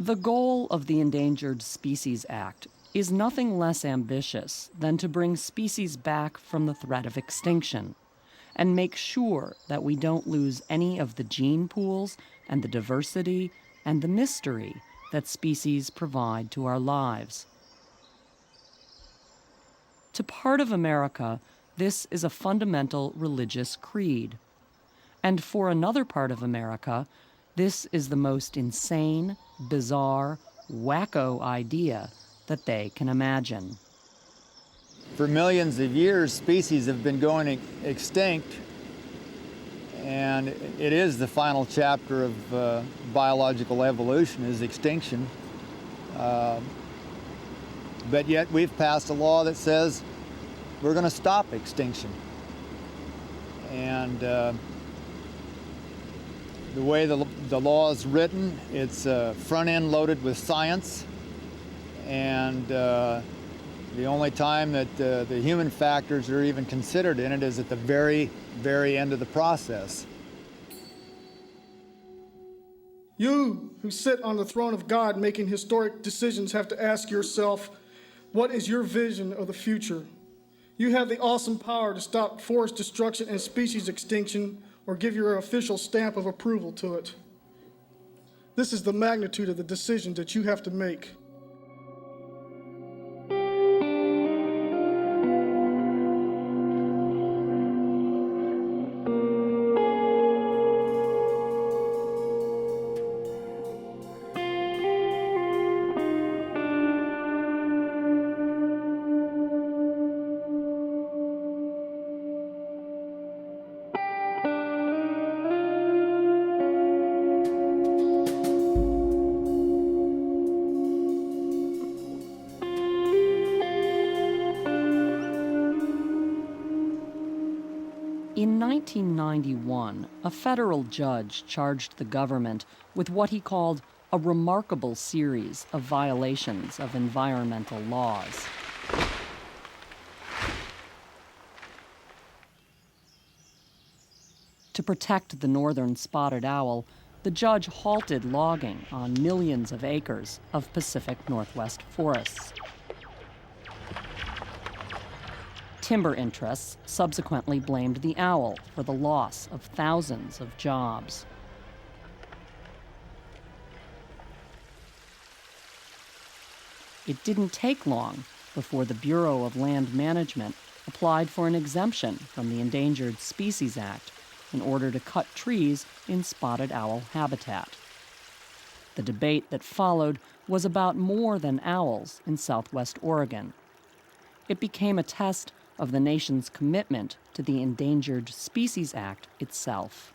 The goal of the Endangered Species Act is nothing less ambitious than to bring species back from the threat of extinction and make sure that we don't lose any of the gene pools and the diversity and the mystery that species provide to our lives. To part of America, this is a fundamental religious creed. And for another part of America, this is the most insane, bizarre, wacko idea that they can imagine. For millions of years, species have been going extinct, and it is the final chapter of biological evolution, is extinction. But yet we've passed a law that says we're going to stop extinction. And the way the law is written, it's front-end loaded with science, and the only time that the human factors are even considered in it is at the very, very end of the process. You who sit on the throne of God making historic decisions have to ask yourself, what is your vision of the future? You have the awesome power to stop forest destruction and species extinction or give your official stamp of approval to it. This is the magnitude of the decision that you have to make. In 1991, a federal judge charged the government with what he called a remarkable series of violations of environmental laws. To protect the northern spotted owl, the judge halted logging on millions of acres of Pacific Northwest forests. Timber interests subsequently blamed the owl for the loss of thousands of jobs. It didn't take long before the Bureau of Land Management applied for an exemption from the Endangered Species Act in order to cut trees in spotted owl habitat. The debate that followed was about more than owls in Southwest Oregon. It became a test of the nation's commitment to the Endangered Species Act itself.